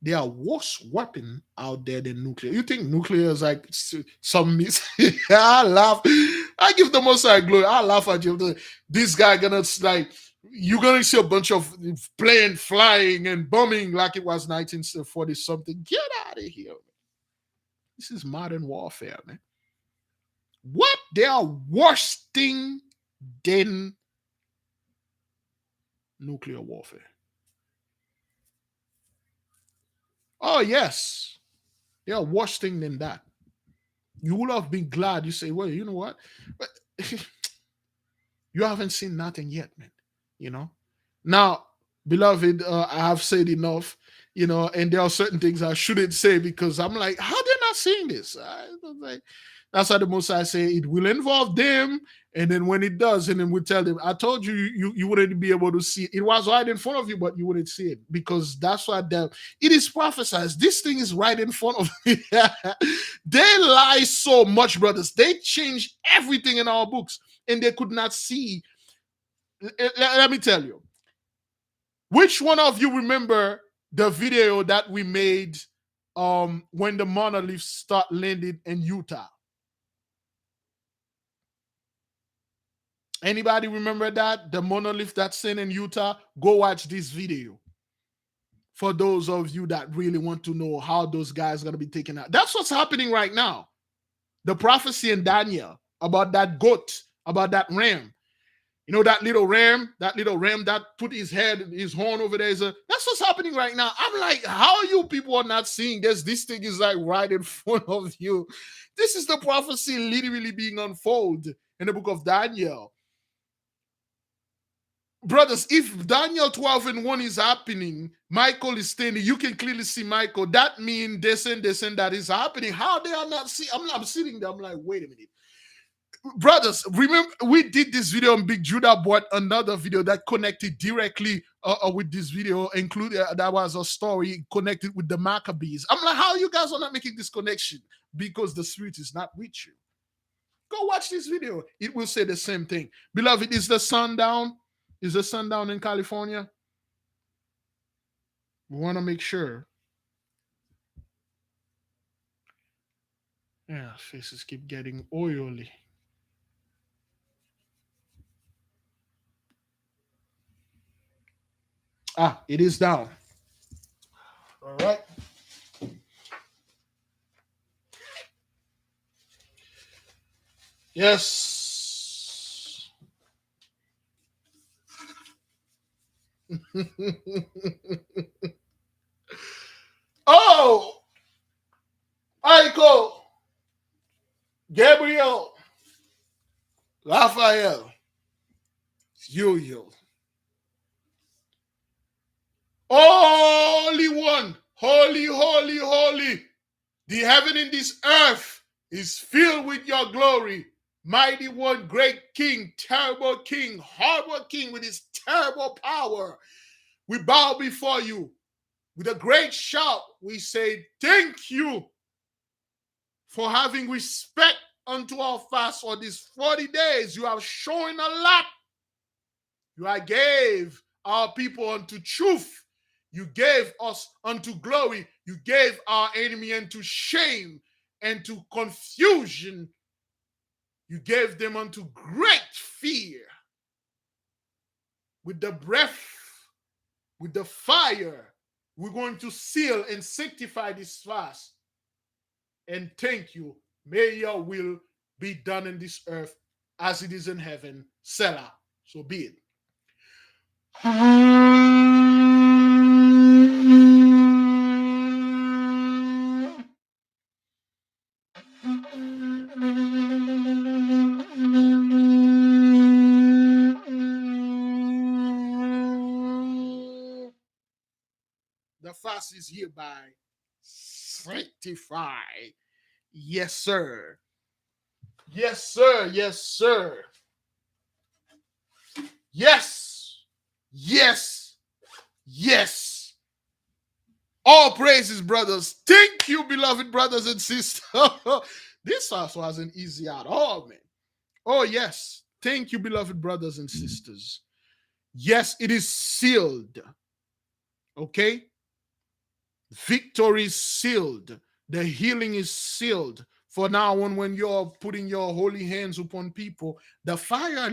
There are worse weapons out there than nuclear. You think nuclear is like some I laugh. I give the Most High glory. I laugh at you. This guy gonna like, you're gonna see a bunch of plane flying and bombing like it was 1940 something. Get out of here. This is modern warfare, man. What? There are worse things than nuclear warfare. Oh, yes. There are worse things than that. You would have been glad. You say, well, you know what? But you haven't seen nothing yet, man. You know? Now, beloved, I have said enough, you know, and there are certain things I shouldn't say because I'm like, how they're not seeing this? That's why the Most High say it will involve them. And then when it does, and then we tell them, I told you, you wouldn't be able to see it. It was right in front of you, but you wouldn't see it because that's what it is prophesied. This thing is right in front of you. They lie so much, brothers. They change everything in our books and they could not see. Let me tell you. Which one of you remember the video that we made when the monoliths start landing in Utah? Anybody remember that? The monolith that's in Utah? Go watch this video. For those of you that really want to know how those guys are going to be taken out. That's what's happening right now. The prophecy in Daniel about that goat, about that ram. You know that little ram, that put his horn over there. That's what's happening right now. I'm like, how you people are not seeing this? This thing is like right in front of you. This is the prophecy literally being unfolded in the book of Daniel. Brothers, if Daniel 12 and 1 is happening, Michael is standing, you can clearly see Michael. That means this and that is happening. How they are not see? I'm sitting there, I'm like, wait a minute. Brothers, remember we did this video on Big Judah bought another video that connected directly with this video, including that was a story connected with the Maccabees. I'm like, how you guys are not making this connection? Because the Spirit is not with you. Go watch this video. It will say the same thing. Beloved, is the sun down? Is the sun down in California? We want to make sure. Yeah, faces keep getting oily. Ah, it is down. All right. Yes. Oh, Michael, Gabriel, Raphael, Yo-Yo. Holy One, holy, holy, holy. The heaven and this earth is filled with your glory. Mighty One, great King, terrible King, horrible King with his terrible power. We bow before you. With a great shout, we say, thank you for having respect unto our fast for these 40 days. You have shown a lot. You have gave our people unto truth. You gave us unto glory. You gave our enemy unto shame and to confusion. You gave them unto great fear. With the breath, with the fire, we're going to seal and sanctify this fast. And thank you. May your will be done in this earth as it is in heaven. Selah. So be it. The fast is hereby sanctified. Yes, sir. Yes, sir. Yes, sir. Yes. Yes. Yes. All praises, brothers. Thank you, beloved brothers and sisters. This fast wasn't easy at all, man. Oh, yes. Thank you, beloved brothers and sisters. Yes, it is sealed. Okay? Victory is sealed. The healing is sealed. For now on, when you're putting your holy hands upon people, the fire,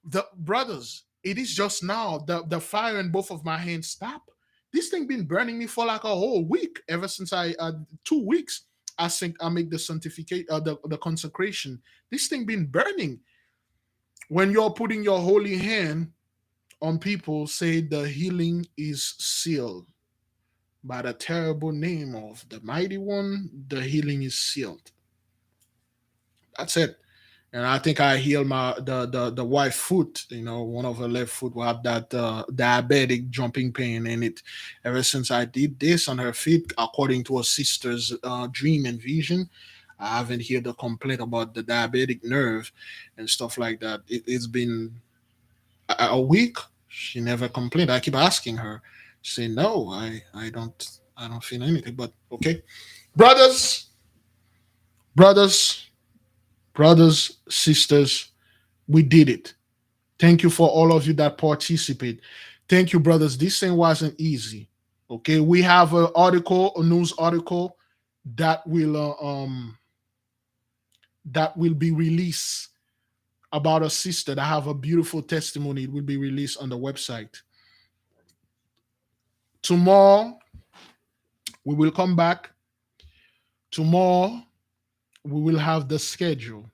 the brothers, it is just now the fire in both of my hands stop. This thing been burning me for like a whole week. Ever since 2 weeks, I think I make the sanctification, the consecration. This thing been burning. When you're putting your holy hand on people, say the healing is sealed. By the terrible name of the mighty one, the healing is sealed. That's it. And I think I healed my the wife foot. You know, one of her left foot will have that diabetic jumping pain in it. Ever since I did this on her feet, according to her sister's dream and vision, I haven't heard a complaint about the diabetic nerve and stuff like that. It's been a week. She never complained. I keep asking her. She say no. I don't feel anything. But okay, brothers, brothers, brothers, sisters, we did it. Thank you for all of you that participate. Thank you, brothers. This thing wasn't easy. Okay, we have an article, a news article that will be released about a sister that have a beautiful testimony. It will be released on the website. Tomorrow, we will come back. Tomorrow, we will have the schedule.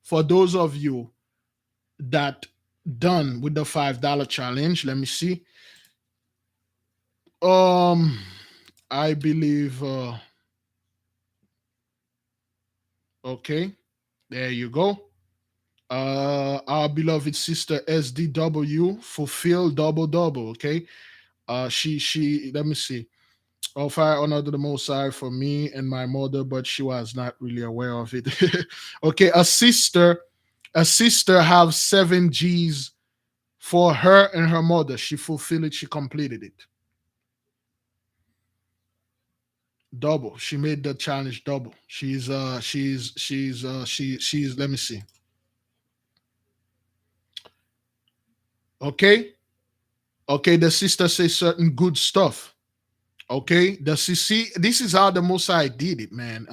For those of you that done with the $5 challenge. Let me see. Um, I believe. Okay, there you go. Our beloved sister SDW fulfill double double. Okay. She. Let me see. All fire honor to the Most High for me and my mother, but she was not really aware of it. Okay, a sister have 7 G's for her and her mother. She fulfilled it. She completed it. Double. She made the challenge double. She's let me see. Okay. Okay, the sister says certain good stuff. Okay, the see this is how the Mosai did it, man.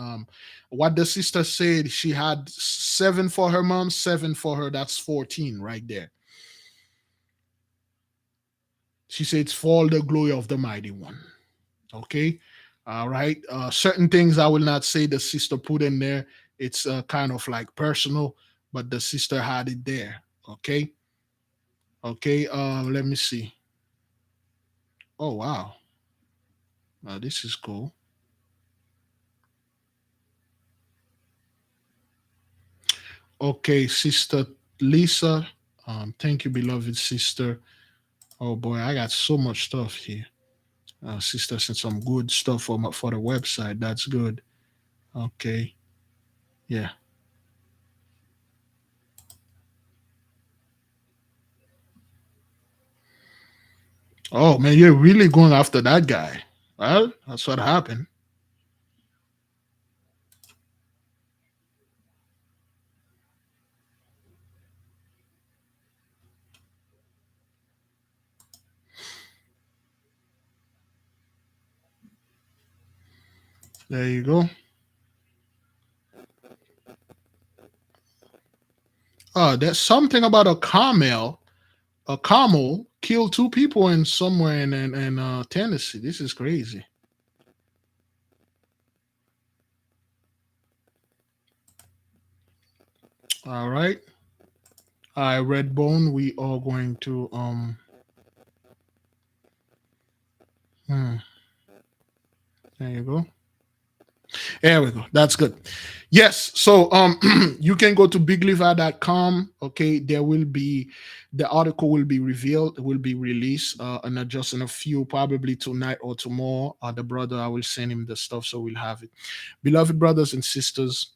What the sister said, she had 7 for her mom, 7 for her. That's 14 right there. She said it's for the glory of the mighty one. Okay, all right. Certain things I will not say the sister put in there. It's kind of like personal, but the sister had it there. Okay, okay. Let me see. Oh wow, this is cool. Okay, Sister Lisa. Thank you, beloved sister. Oh boy, I got so much stuff here. Sister sent some good stuff for the website. That's good. Okay, yeah. Oh man, you're really going after that guy. Well, that's what happened. There you go. There's something about a camel. A camel killed 2 people in somewhere in Tennessee. This is crazy. All right. All right, Redbone. We are going to Hmm, there you go. There we go. That's good. Yes. So you can go to bigliver.com. Okay. There will be the article will be revealed, will be released and just in a few, probably tonight or tomorrow. The brother, I will send him the stuff so we'll have it. Beloved brothers and sisters,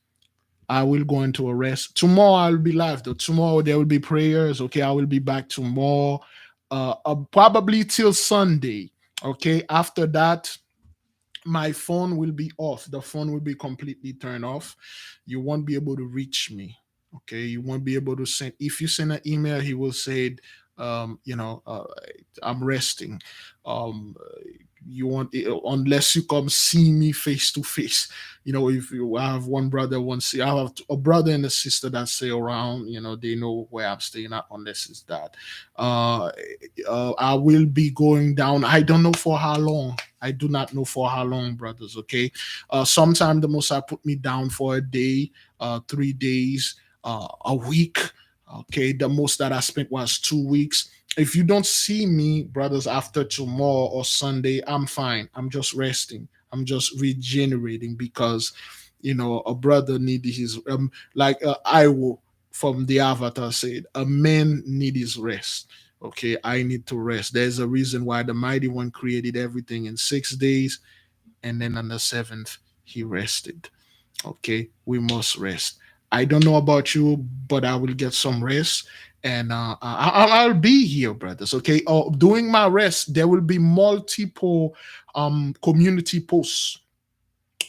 I will go into a rest. Tomorrow I'll be live though. Tomorrow there will be prayers. Okay. I will be back tomorrow. Probably till Sunday. Okay. After that, my phone will be off. The phone will be completely turned off. You won't be able to reach me. Okay, you won't be able to send. If you send an email, he will say, I'm resting. Um, you want unless you come see me face to face. If you I have one brother, I have a brother and a sister that stay around. They know where I'm staying at. Unless it's that, uh, I will be going down. I don't know for how long. I do not know for how long, brothers. Okay. Sometime the most I put me down for a day, 3 days, a week. Okay. The most that I spent was 2 weeks. If you don't see me, brothers, after tomorrow or Sunday, I'm fine. I'm just resting. I'm just regenerating because, a brother need his like I will from the Avatar said, a man need his rest. Okay, I need to rest. There's a reason why the mighty one created everything in 6 days, and then on the seventh he rested. Okay, we must rest. I don't know about you, but I will get some rest, and I'll be here, brothers. Okay, during my rest, there will be multiple community posts.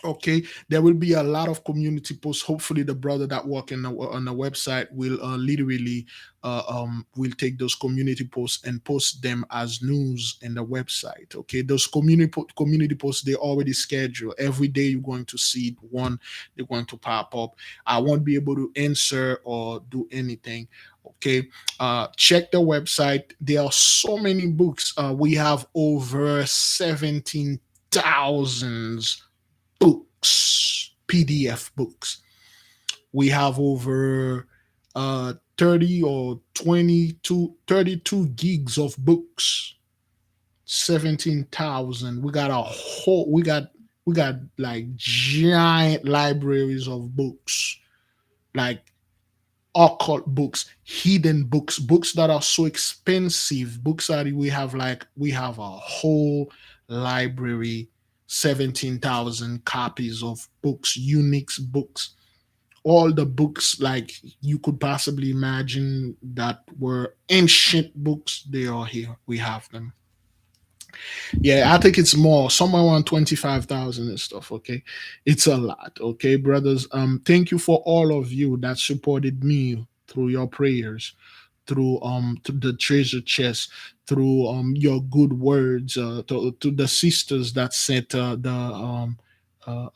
Okay, there will be a lot of community posts. Hopefully the brother that work on the website will literally will take those community posts and post them as news in the website. Okay, those community posts, they already schedule. Every day you're going to see one, they're going to pop up. I won't be able to answer or do anything. Okay, check the website. There are so many books. We have over 17,000 books, PDF books. We have over 30 or 22, 32 gigs of books, 17,000. We got like giant libraries of books, like occult books, hidden books, books that are so expensive, books that we have a whole library, 17,000 copies of books, unique books, all the books like you could possibly imagine that were ancient books. They are here. We have them. Yeah, I think it's more, somewhere around 25,000 and stuff. Okay, it's a lot. Okay, brothers. Thank you for all of you that supported me through your prayers, through the treasure chest, through your good words, to the sisters that sent uh, uh,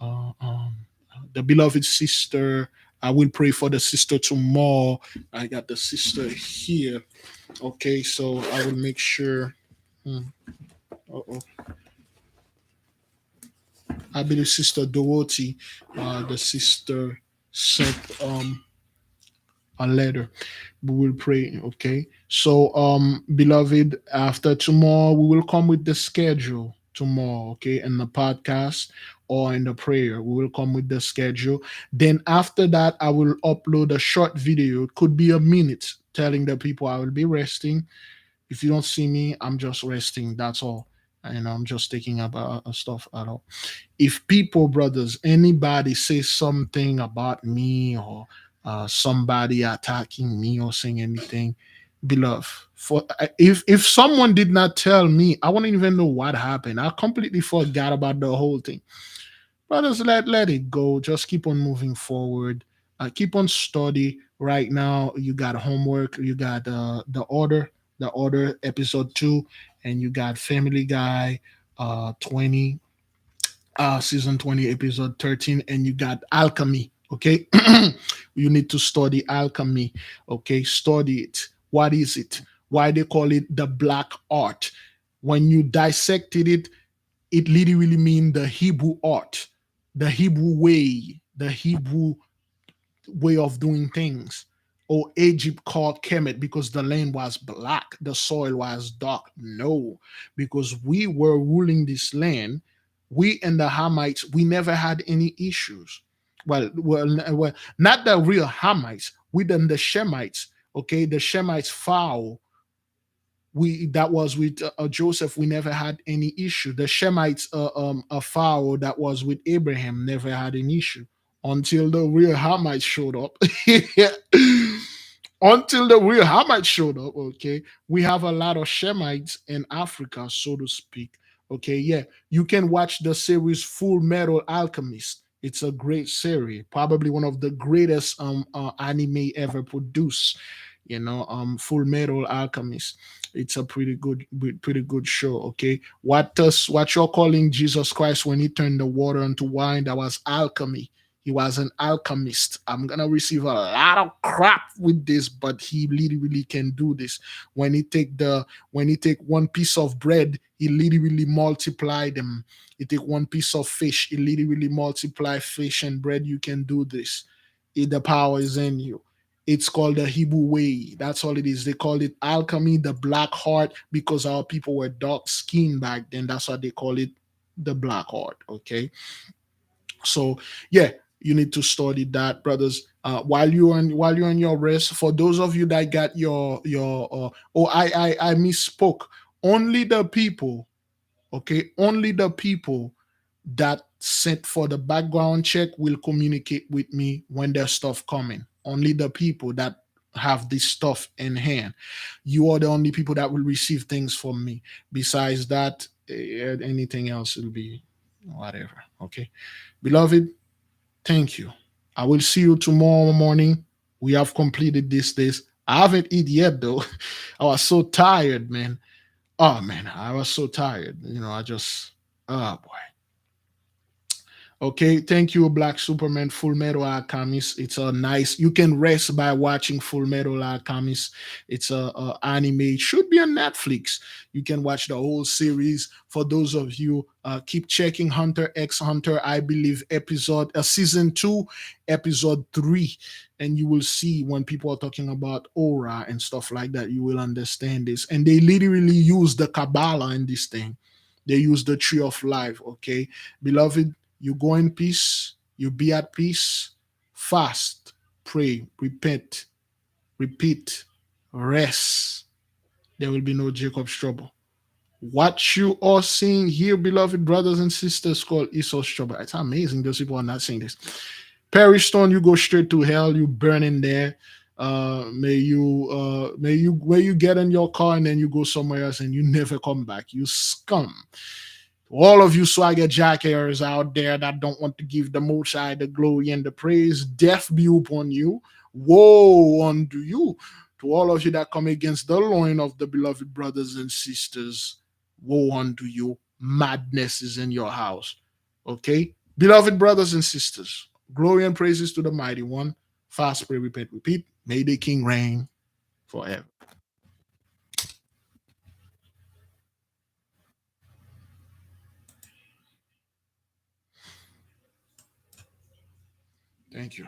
um the beloved sister. I will pray for the sister tomorrow. I got the sister here. Okay, so I will make sure. Hmm, uh-oh. I believe Sister Dorothy, the sister sent a letter. We will pray. Okay. So beloved, after tomorrow we will come with the schedule tomorrow, okay, in the podcast or in the prayer. We will come with the schedule. Then after that, I will upload a short video. It could be a minute telling the people I will be resting. If you don't see me, I'm just resting. That's all. And I'm just taking about stuff at all. If people, brothers, anybody say something about me, or somebody attacking me or saying anything, beloved, for if someone did not tell me, I wouldn't even know what happened. I completely forgot about the whole thing. Brothers, let it go. Just keep on moving forward. Keep on study. Right now, you got homework. You got the order episode 2, and you got Family Guy 20, season 20, episode 13, and you got alchemy. Okay, you need to study alchemy. Okay, study it. What is it? Why they call it the black art? When you dissected it, it literally means the Hebrew art, the Hebrew way, the Hebrew way of doing things. Or Egypt called Kemet because the land was black, the soil was dark. No, because we were ruling this land. We and the Hamites, we never had any issues. Well, not the real Hamites. We then the Shemites. Okay, the Shemites foul, we that was with Joseph. We never had any issue. The Shemites, a Pharaoh that was with Abraham, never had an issue until the real Hamites showed up. Until the real Hamites showed up. Okay, we have a lot of Shemites in Africa, so to speak. Okay, yeah, you can watch the series Full Metal Alchemist. It's a great series, probably one of the greatest anime ever produced. Full Metal Alchemist. It's a pretty good show. Okay, what you're calling Jesus Christ when he turned the water into wine? That was alchemy. He was an alchemist. I'm gonna receive a lot of crap with this, but he literally can do this. When he take one piece of bread, he literally multiply them. He take one piece of fish, he literally multiply fish and bread. You can do this. The power is in you. It's called the Hebrew way. That's all it is. They call it alchemy, the black heart, because our people were dark skinned back then. That's why they call it the black heart. Okay. So yeah, you need to study that, brothers. While you're on your rest, for those of you that got your I misspoke. Only the people, okay, only the people that sent for the background check will communicate with me when there's stuff coming. Only the people that have this stuff in hand. You are the only people that will receive things from me. Besides that, anything else will be whatever. Okay. Beloved, thank you. I will see you tomorrow morning. We have completed this. I haven't eaten yet though. I was so tired, man. Oh man, I was so tired. I just, oh boy. Okay, thank you, Black Superman, Full Metal Alchemist. It's a nice. You can rest by watching Full Metal Alchemist. It's a anime. It should be on Netflix. You can watch the whole series. For those of you, keep checking Hunter X Hunter. I believe season 2, episode 3, and you will see when people are talking about aura and stuff like that. You will understand this. And they literally use the Kabbalah in this thing. They use the Tree of Life. Okay, beloved, you go in peace, you be at peace, fast, pray, repent, repeat, rest. There will be no Jacob's trouble. What you are seeing here, beloved brothers and sisters, called Esau's trouble. It's amazing those people are not seeing this. Perish stone, you go straight to hell, you burn in there. May you get in your car and then you go somewhere else and you never come back. You scum. All of you swagger jackers out there that don't want to give the Most High the glory and the praise, death be upon you. Woe unto you. To all of you that come against the loin of the beloved brothers and sisters, woe unto you. Madness is in your house. Okay? Beloved brothers and sisters, glory and praises to the mighty one. Fast, pray, repent, repeat. May the king reign forever. Thank you.